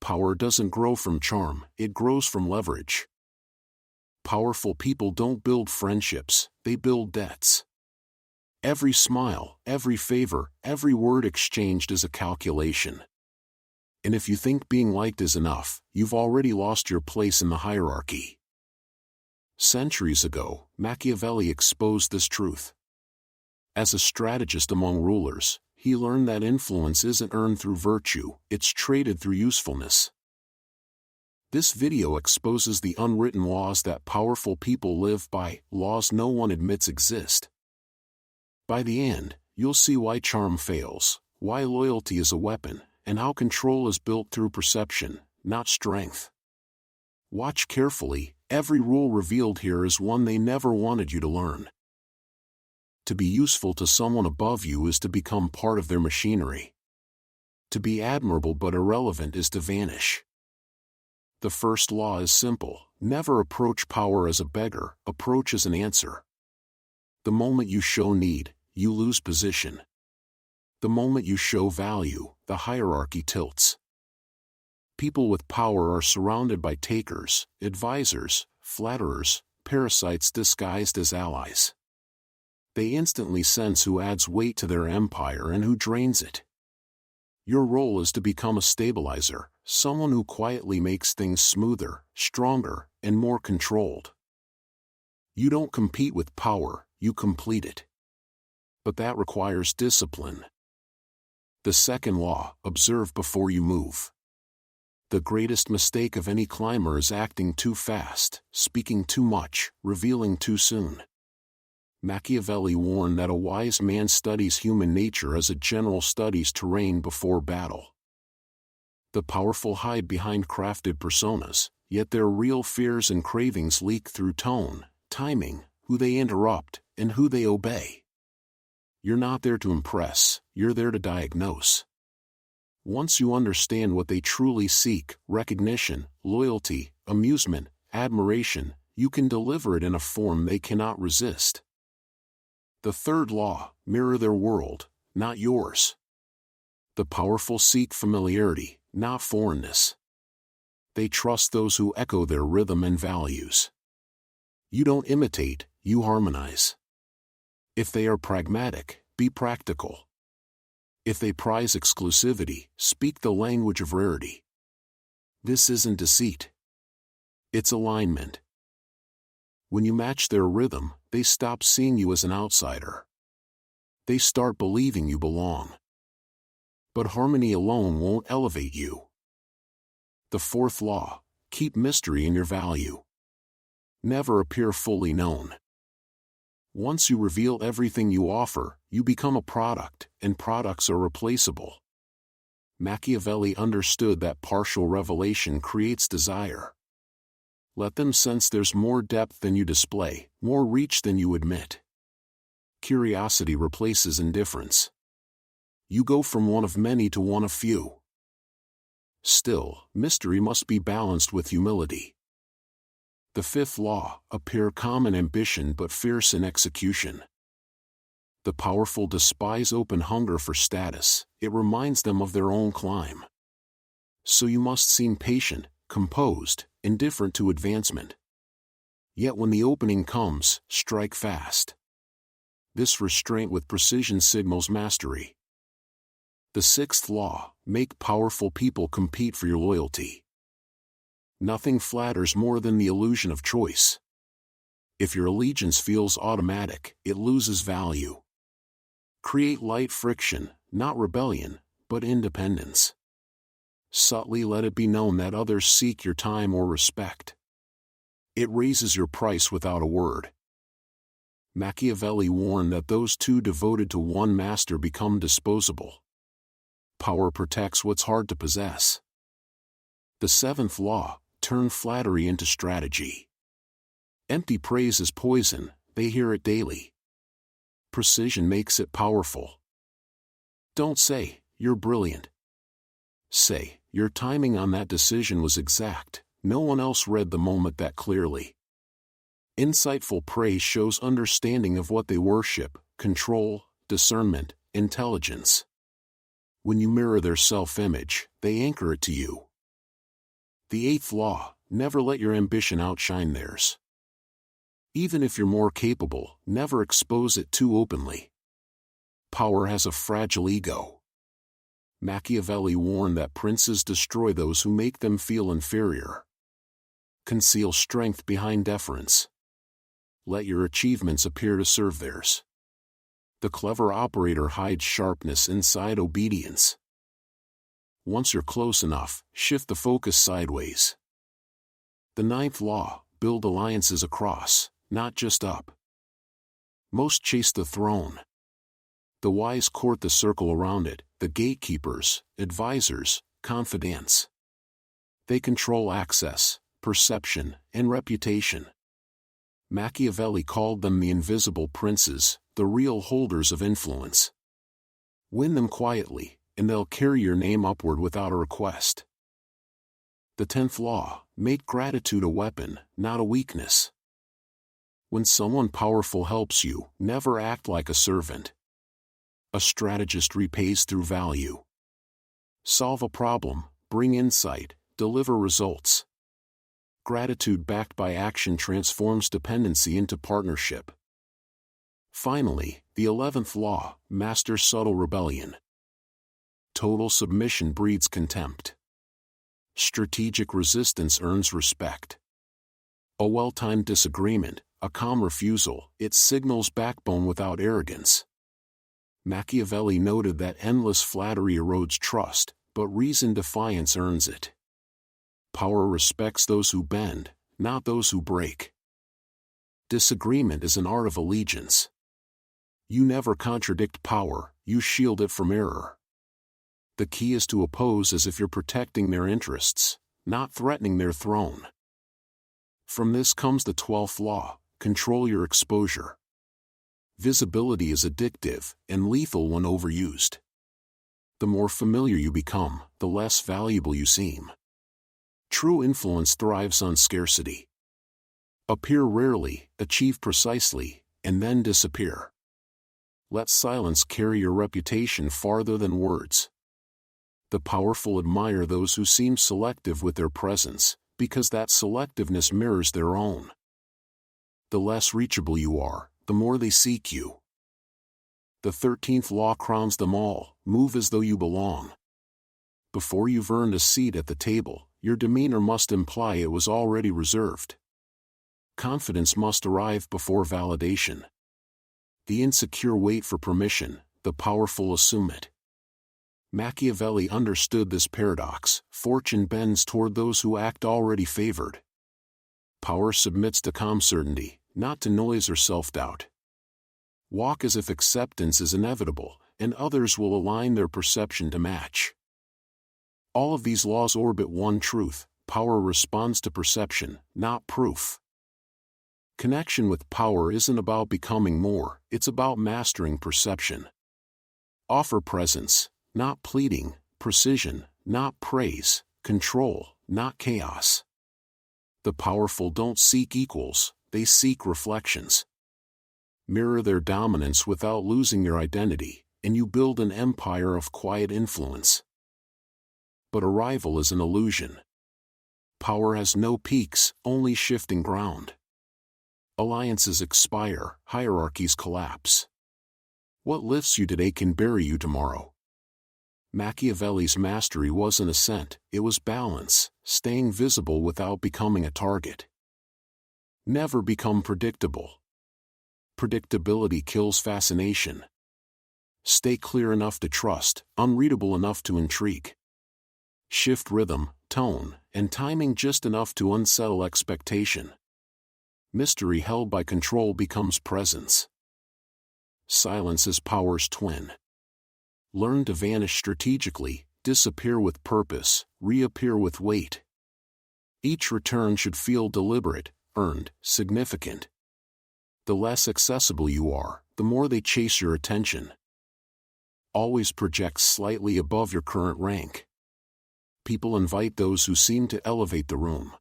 Power doesn't grow from charm, it grows from leverage. Powerful people don't build friendships, they build debts. Every smile, every favor, every word exchanged is a calculation. And if you think being liked is enough, you've already lost your place in the hierarchy. Centuries ago, Machiavelli exposed this truth. As a strategist among rulers, he learned that influence isn't earned through virtue, it's traded through usefulness. This video exposes the unwritten laws that powerful people live by, laws no one admits exist. By the end, you'll see why charm fails, why loyalty is a weapon, and how control is built through perception, not strength. Watch carefully, every rule revealed here is one they never wanted you to learn. To be useful to someone above you is to become part of their machinery. To be admirable but irrelevant is to vanish. The first law is simple: never approach power as a beggar, approach as an answer. The moment you show need, you lose position. The moment you show value, the hierarchy tilts. People with power are surrounded by takers, advisors, flatterers, parasites disguised as allies. They instantly sense who adds weight to their empire and who drains it. Your role is to become a stabilizer, someone who quietly makes things smoother, stronger, and more controlled. You don't compete with power, you complete it. But that requires discipline. The second law: observe before you move. The greatest mistake of any climber is acting too fast, speaking too much, revealing too soon. Machiavelli warned that a wise man studies human nature as a general studies terrain before battle. The powerful hide behind crafted personas, yet their real fears and cravings leak through tone, timing, who they interrupt, and who they obey. You're not there to impress, you're there to diagnose. Once you understand what they truly seek, recognition, loyalty, amusement, admiration, you can deliver it in a form they cannot resist. The third law: mirror their world, not yours. The powerful seek familiarity, not foreignness. They trust those who echo their rhythm and values. You don't imitate, you harmonize. If they are pragmatic, be practical. If they prize exclusivity, speak the language of rarity. This isn't deceit. It's alignment. When you match their rhythm, they stop seeing you as an outsider. They start believing you belong. But harmony alone won't elevate you. The fourth law: keep mystery in your value. Never appear fully known. Once you reveal everything you offer, you become a product, and products are replaceable. Machiavelli understood that partial revelation creates desire. Let them sense there's more depth than you display, more reach than you admit. Curiosity replaces indifference. You go from one of many to one of few. Still, mystery must be balanced with humility. The fifth law: appear calm in ambition but fierce in execution. The powerful despise open hunger for status, it reminds them of their own climb. So you must seem patient, composed, indifferent to advancement. Yet when the opening comes, strike fast. This restraint with precision signals mastery. The sixth law: make powerful people compete for your loyalty. Nothing flatters more than the illusion of choice. If your allegiance feels automatic, it loses value. Create light friction, not rebellion, but independence. Subtly let it be known that others seek your time or respect. It raises your price without a word. Machiavelli warned that those too devoted to one master become disposable. Power protects what's hard to possess. The seventh law: turn flattery into strategy. Empty praise is poison, they hear it daily. Precision makes it powerful. Don't say, "You're brilliant." Say, "Your timing on that decision was exact, no one else read the moment that clearly." Insightful praise shows understanding of what they worship: control, discernment, intelligence. When you mirror their self-image, they anchor it to you. The eighth law: never let your ambition outshine theirs. Even if you're more capable, never expose it too openly. Power has a fragile ego. Machiavelli warned that princes destroy those who make them feel inferior. Conceal strength behind deference. Let your achievements appear to serve theirs. The clever operator hides sharpness inside obedience. Once you're close enough, shift the focus sideways. The ninth law: build alliances across, not just up. Most chase the throne. The wise court the circle around it, the gatekeepers, advisors, confidants. They control access, perception, and reputation. Machiavelli called them the invisible princes, the real holders of influence. Win them quietly, and they'll carry your name upward without a request. The 10th law: make gratitude a weapon, not a weakness. When someone powerful helps you, never act like a servant. A strategist repays through value. Solve a problem, bring insight, deliver results. Gratitude backed by action transforms dependency into partnership. Finally, the 11th law: master subtle rebellion. Total submission breeds contempt. Strategic resistance earns respect. A well-timed disagreement, a calm refusal, it signals backbone without arrogance. Machiavelli noted that endless flattery erodes trust, but reasoned defiance earns it. Power respects those who bend, not those who break. Disagreement is an art of allegiance. You never contradict power, you shield it from error. The key is to oppose as if you're protecting their interests, not threatening their throne. From this comes the 12th law: control your exposure. Visibility is addictive and lethal when overused. The more familiar you become, the less valuable you seem. True influence thrives on scarcity. Appear rarely, achieve precisely, and then disappear. Let silence carry your reputation farther than words. The powerful admire those who seem selective with their presence, because that selectiveness mirrors their own. The less reachable you are, the more they seek you. The 13th law crowns them all: move as though you belong. Before you've earned a seat at the table, your demeanor must imply it was already reserved. Confidence must arrive before validation. The insecure wait for permission, the powerful assume it. Machiavelli understood this paradox: fortune bends toward those who act already favored. Power submits to calm certainty, not to noise or self-doubt. Walk as if acceptance is inevitable, and others will align their perception to match. All of these laws orbit one truth: power responds to perception, not proof. Connection with power isn't about becoming more, it's about mastering perception. Offer presence, not pleading; precision, not praise; control, not chaos. The powerful don't seek equals, they seek reflections. Mirror their dominance without losing your identity, and you build an empire of quiet influence. But arrival is an illusion. Power has no peaks, only shifting ground. Alliances expire, hierarchies collapse. What lifts you today can bury you tomorrow. Machiavelli's mastery wasn't ascent, it was balance, staying visible without becoming a target. Never become predictable. Predictability kills fascination. Stay clear enough to trust, unreadable enough to intrigue. Shift rhythm, tone, and timing just enough to unsettle expectation. Mystery held by control becomes presence. Silence is power's twin. Learn to vanish strategically, disappear with purpose, reappear with weight. Each return should feel deliberate, earned, significant. The less accessible you are, the more they chase your attention. Always project slightly above your current rank. People invite those who seem to elevate the room.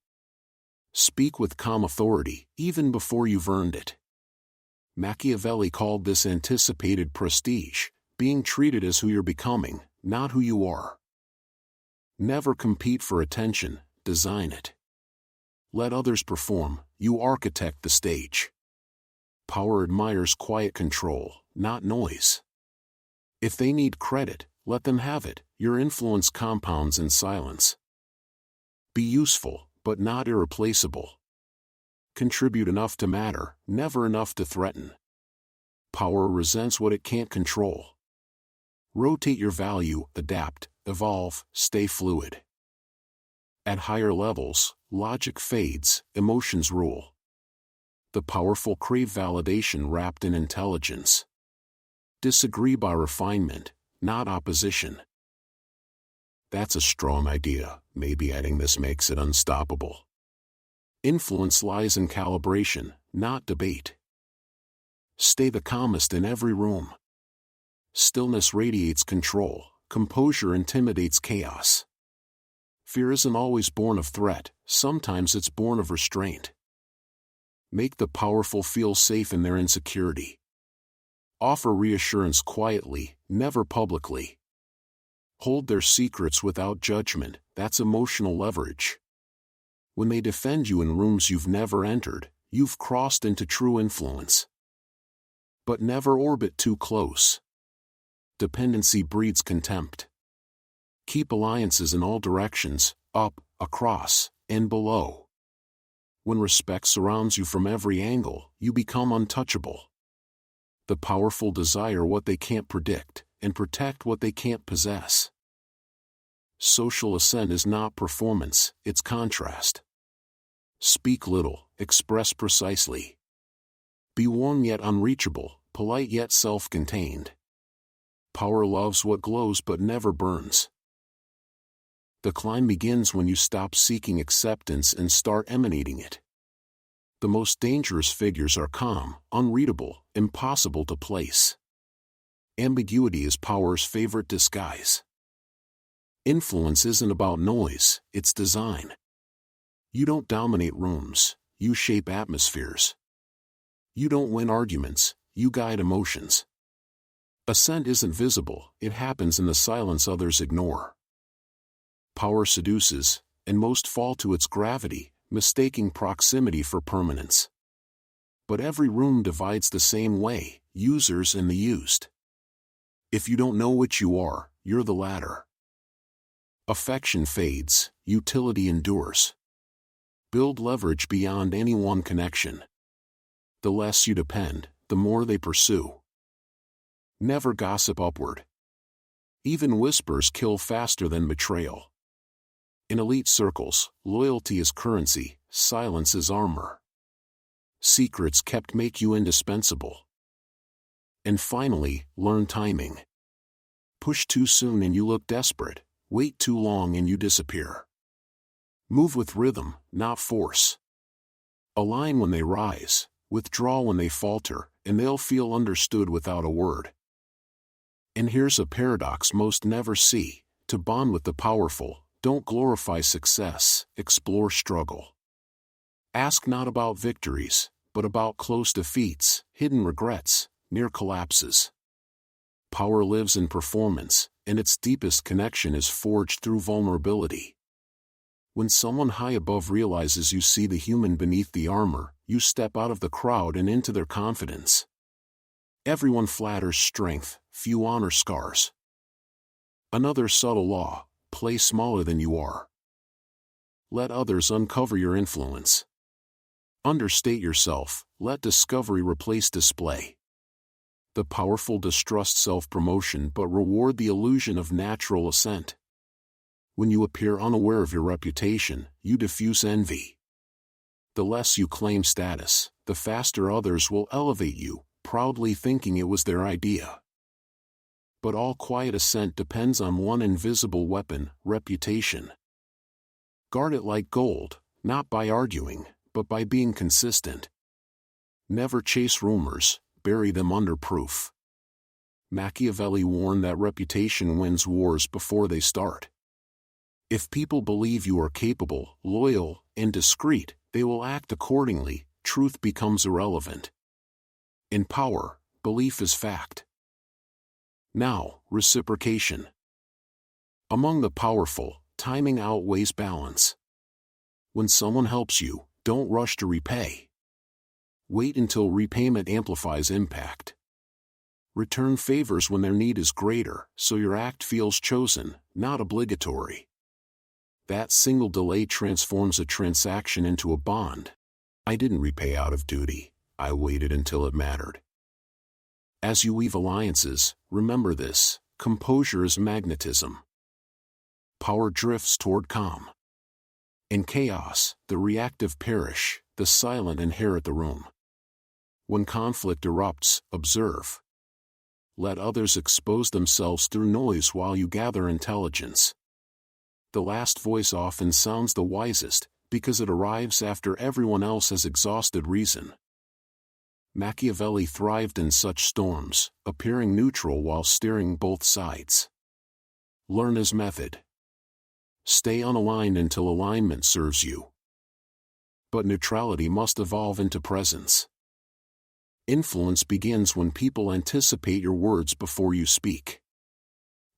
Speak with calm authority, even before you've earned it. Machiavelli called this anticipated prestige, being treated as who you're becoming, not who you are. Never compete for attention, design it. Let others perform, you architect the stage. Power admires quiet control, not noise. If they need credit, let them have it, your influence compounds in silence. Be useful, but not irreplaceable. Contribute enough to matter, never enough to threaten. Power resents what it can't control. Rotate your value, adapt, evolve, stay fluid. At higher levels, logic fades, emotions rule. The powerful crave validation wrapped in intelligence. Disagree by refinement, not opposition. That's a strong idea, maybe adding this makes it unstoppable. Influence lies in calibration, not debate. Stay the calmest in every room. Stillness radiates control, composure intimidates chaos. Fear isn't always born of threat, sometimes it's born of restraint. Make the powerful feel safe in their insecurity. Offer reassurance quietly, never publicly. Hold their secrets without judgment, that's emotional leverage. When they defend you in rooms you've never entered, you've crossed into true influence. But never orbit too close. Dependency breeds contempt. Keep alliances in all directions, up, across, and below. When respect surrounds you from every angle, you become untouchable. The powerful desire what they can't predict, and protect what they can't possess. Social assent is not performance, it's contrast. Speak little, express precisely. Be warm yet unreachable, polite yet self-contained. Power loves what glows but never burns. The climb begins when you stop seeking acceptance and start emanating it. The most dangerous figures are calm, unreadable, impossible to place. Ambiguity is power's favorite disguise. Influence isn't about noise, it's design. You don't dominate rooms, you shape atmospheres. You don't win arguments, you guide emotions. Assent isn't visible, it happens in the silence others ignore. Power seduces, and most fall to its gravity, mistaking proximity for permanence. But every room divides the same way, users and the used. If you don't know which you are, you're the latter. Affection fades, utility endures. Build leverage beyond any one connection. The less you depend, the more they pursue. Never gossip upward. Even whispers kill faster than betrayal. In elite circles, loyalty is currency, silence is armor. Secrets kept make you indispensable. And finally, learn timing. Push too soon and you look desperate, wait too long and you disappear. Move with rhythm, not force. Align when they rise, withdraw when they falter, and they'll feel understood without a word. And here's a paradox most never see: to bond with the powerful, don't glorify success, explore struggle. Ask not about victories, but about close defeats, hidden regrets, near collapses. Power lives in performance, and its deepest connection is forged through vulnerability. When someone high above realizes you see the human beneath the armor, you step out of the crowd and into their confidence. Everyone flatters strength, few honor scars. Another subtle law: play smaller than you are. Let others uncover your influence. Understate yourself, let discovery replace display. The powerful distrust self-promotion but reward the illusion of natural ascent. When you appear unaware of your reputation, you diffuse envy. The less you claim status, the faster others will elevate you, proudly thinking it was their idea. But all quiet ascent depends on one invisible weapon: reputation. Guard it like gold, not by arguing, but by being consistent. Never chase rumors, bury them under proof. Machiavelli warned that reputation wins wars before they start. If people believe you are capable, loyal, and discreet, they will act accordingly. Truth becomes irrelevant. In power, belief is fact. Now, reciprocation. Among the powerful, timing outweighs balance. When someone helps you, don't rush to repay. Wait until repayment amplifies impact. Return favors when their need is greater, so your act feels chosen, not obligatory. That single delay transforms a transaction into a bond. I didn't repay out of duty, I waited until it mattered. As you weave alliances, remember this: composure is magnetism. Power drifts toward calm. In chaos, the reactive perish, the silent inherit the room. When conflict erupts, observe. Let others expose themselves through noise while you gather intelligence. The last voice often sounds the wisest, because it arrives after everyone else has exhausted reason. Machiavelli thrived in such storms, appearing neutral while steering both sides. Learn his method. Stay unaligned until alignment serves you. But neutrality must evolve into presence. Influence begins when people anticipate your words before you speak.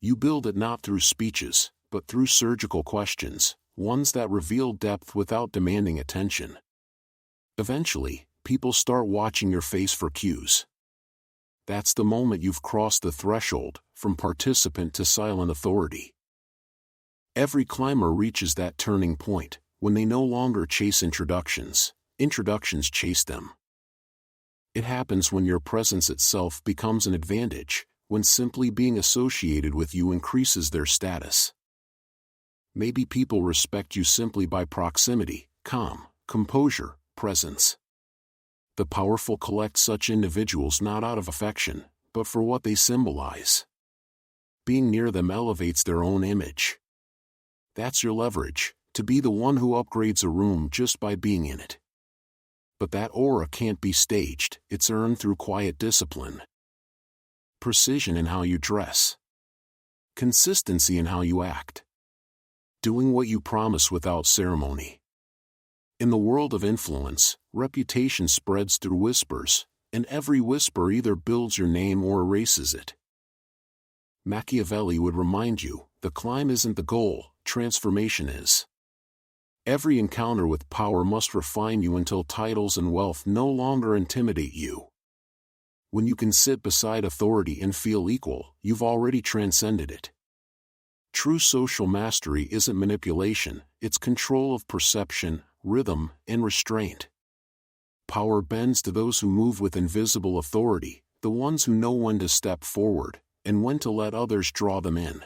You build it not through speeches, but through surgical questions, ones that reveal depth without demanding attention. Eventually, people start watching your face for cues. That's the moment you've crossed the threshold, from participant to silent authority. Every climber reaches that turning point, when they no longer chase introductions, introductions chase them. It happens when your presence itself becomes an advantage, when simply being associated with you increases their status. Maybe people respect you simply by proximity, calm, composure, presence. The powerful collect such individuals not out of affection, but for what they symbolize. Being near them elevates their own image. That's your leverage, to be the one who upgrades a room just by being in it. But that aura can't be staged, it's earned through quiet discipline. Precision in how you dress. Consistency in how you act. Doing what you promise without ceremony. In the world of influence, reputation spreads through whispers, and every whisper either builds your name or erases it. Machiavelli would remind you, the climb isn't the goal, transformation is. Every encounter with power must refine you until titles and wealth no longer intimidate you. When you can sit beside authority and feel equal, you've already transcended it. True social mastery isn't manipulation, it's control of perception, rhythm, and restraint. Power bends to those who move with invisible authority, the ones who know when to step forward, and when to let others draw them in.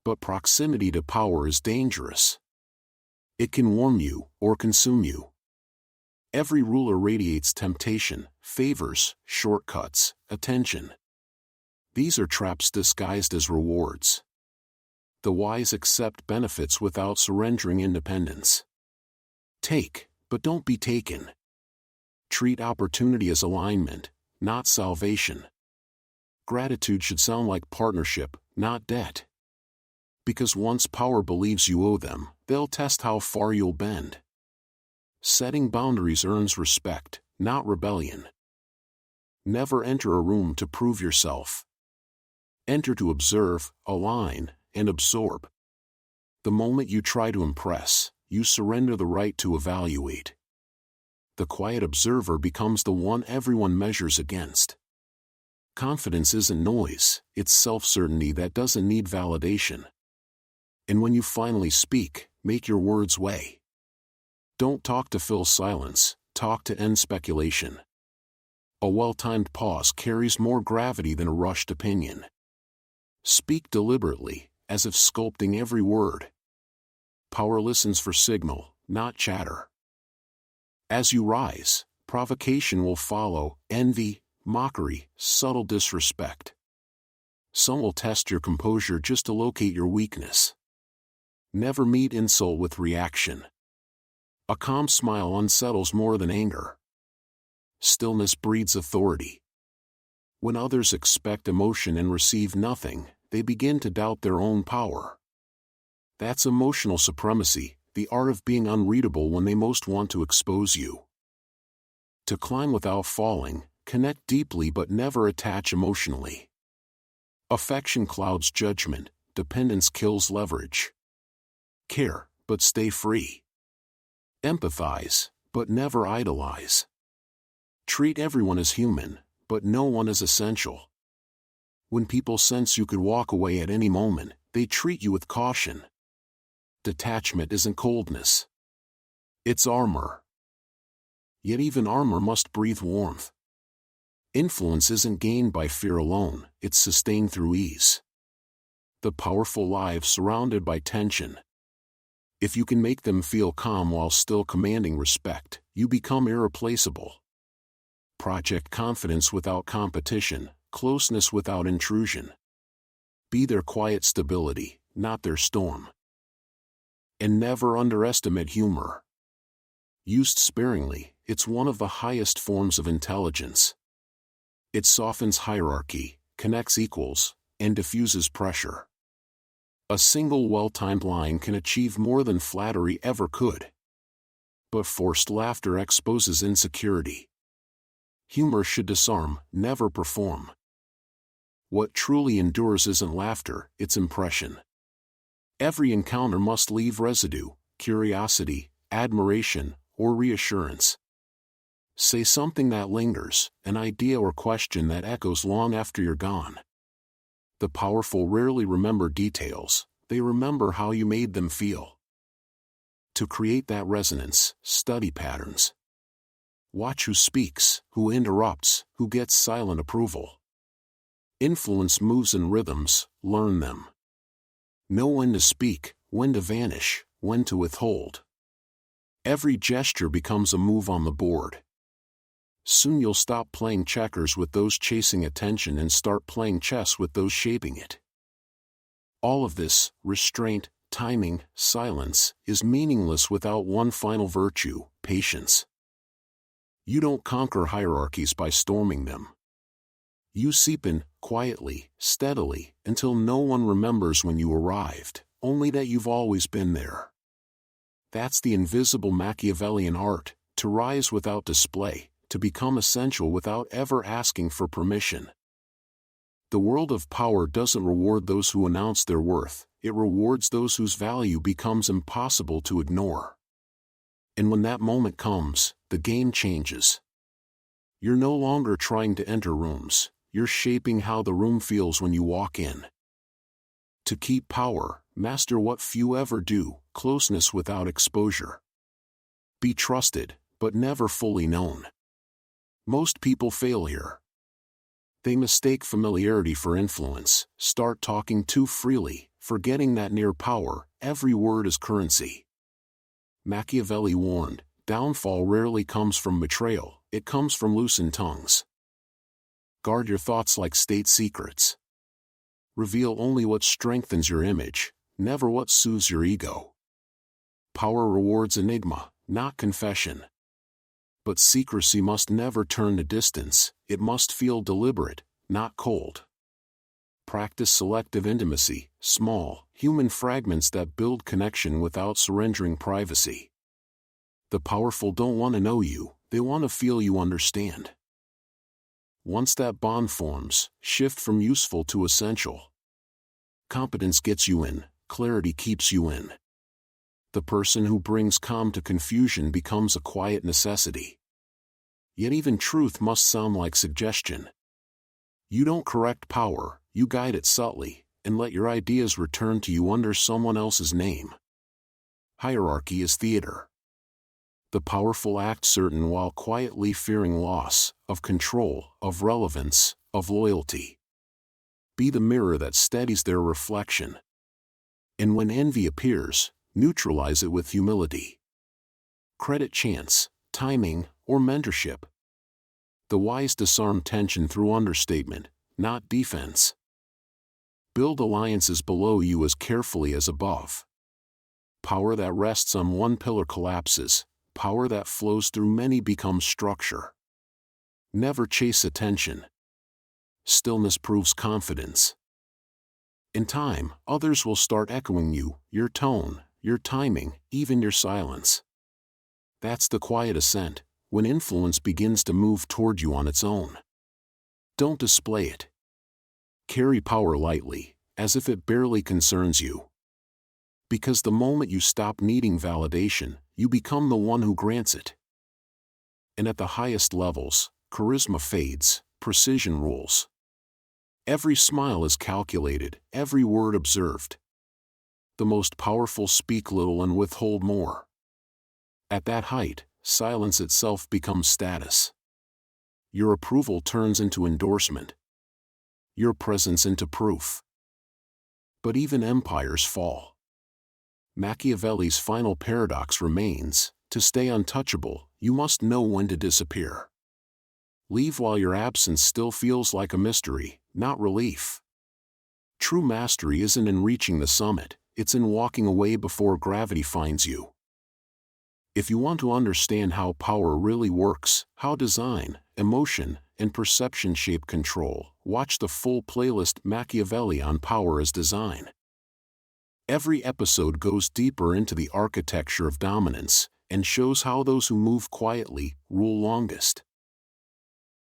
But proximity to power is dangerous. It can warm you, or consume you. Every ruler radiates temptation, favors, shortcuts, attention. These are traps disguised as rewards. The wise accept benefits without surrendering independence. Take, but don't be taken. Treat opportunity as alignment, not salvation. Gratitude should sound like partnership, not debt. Because once power believes you owe them, they'll test how far you'll bend. Setting boundaries earns respect, not rebellion. Never enter a room to prove yourself. Enter to observe, align, and absorb. The moment you try to impress, you surrender the right to evaluate. The quiet observer becomes the one everyone measures against. Confidence isn't noise, it's self-certainty that doesn't need validation. And when you finally speak, make your words weigh. Don't talk to fill silence, talk to end speculation. A well-timed pause carries more gravity than a rushed opinion. Speak deliberately, as if sculpting every word. Power listens for signal, not chatter. As you rise, provocation will follow, envy, mockery, subtle disrespect. Some will test your composure just to locate your weakness. Never meet insult with reaction. A calm smile unsettles more than anger. Stillness breeds authority. When others expect emotion and receive nothing, they begin to doubt their own power. That's emotional supremacy, the art of being unreadable when they most want to expose you. To climb without falling, connect deeply but never attach emotionally. Affection clouds judgment, dependence kills leverage. Care, but stay free. Empathize, but never idolize. Treat everyone as human, but no one as essential. When people sense you could walk away at any moment, they treat you with caution. Detachment isn't coldness. It's armor. Yet even armor must breathe warmth. Influence isn't gained by fear alone, it's sustained through ease. The powerful lives surrounded by tension. If you can make them feel calm while still commanding respect, you become irreplaceable. Project confidence without competition, closeness without intrusion. Be their quiet stability, not their storm. And never underestimate humor. Used sparingly, it's one of the highest forms of intelligence. It softens hierarchy, connects equals, and diffuses pressure. A single well-timed line can achieve more than flattery ever could. But forced laughter exposes insecurity. Humor should disarm, never perform. What truly endures isn't laughter, it's impression. Every encounter must leave residue, curiosity, admiration, or reassurance. Say something that lingers, an idea or question that echoes long after you're gone. The powerful rarely remember details, they remember how you made them feel. To create that resonance, study patterns. Watch who speaks, who interrupts, who gets silent approval. Influence moves in rhythms, learn them. Know when to speak, when to vanish, when to withhold. Every gesture becomes a move on the board. Soon you'll stop playing checkers with those chasing attention and start playing chess with those shaping it. All of this, restraint, timing, silence, is meaningless without one final virtue, patience. You don't conquer hierarchies by storming them. You seep in, quietly, steadily, until no one remembers when you arrived, only that you've always been there. That's the invisible Machiavellian art, to rise without display, to become essential without ever asking for permission. The world of power doesn't reward those who announce their worth, it rewards those whose value becomes impossible to ignore. And when that moment comes, the game changes. You're no longer trying to enter rooms, you're shaping how the room feels when you walk in. To keep power, master what few ever do, closeness without exposure. Be trusted, but never fully known. Most people fail here. They mistake familiarity for influence, start talking too freely, forgetting that near power, every word is currency. Machiavelli warned, downfall rarely comes from betrayal, it comes from loosened tongues. Guard your thoughts like state secrets. Reveal only what strengthens your image, never what soothes your ego. Power rewards enigma, not confession. But secrecy must never turn to distance, it must feel deliberate, not cold. Practice selective intimacy, small, human fragments that build connection without surrendering privacy. The powerful don't want to know you, they want to feel you understand. Once that bond forms, shift from useful to essential. Competence gets you in, clarity keeps you in. The person who brings calm to confusion becomes a quiet necessity. Yet even truth must sound like suggestion. You don't correct power, you guide it subtly, and let your ideas return to you under someone else's name. Hierarchy is theater. The powerful act certain while quietly fearing loss, of control, of relevance, of loyalty. Be the mirror that steadies their reflection. And when envy appears, neutralize it with humility. Credit chance, timing, or mentorship. The wise disarm tension through understatement, not defense. Build alliances below you as carefully as above. Power that rests on one pillar collapses, power that flows through many becomes structure. Never chase attention. Stillness proves confidence. In time, others will start echoing you, your tone, your timing, even your silence. That's the quiet ascent, when influence begins to move toward you on its own. Don't display it. Carry power lightly, as if it barely concerns you. Because the moment you stop needing validation, you become the one who grants it. And at the highest levels, charisma fades, precision rules. Every smile is calculated, every word observed. The most powerful speak little and withhold more. At that height, silence itself becomes status. Your approval turns into endorsement. Your presence into proof. But even empires fall. Machiavelli's final paradox remains: to stay untouchable, you must know when to disappear. Leave while your absence still feels like a mystery, not relief. True mastery isn't in reaching the summit, it's in walking away before gravity finds you. If you want to understand how power really works, how design, emotion, and perception shape control, watch the full playlist Machiavelli on Power as Design. Every episode goes deeper into the architecture of dominance and shows how those who move quietly rule longest.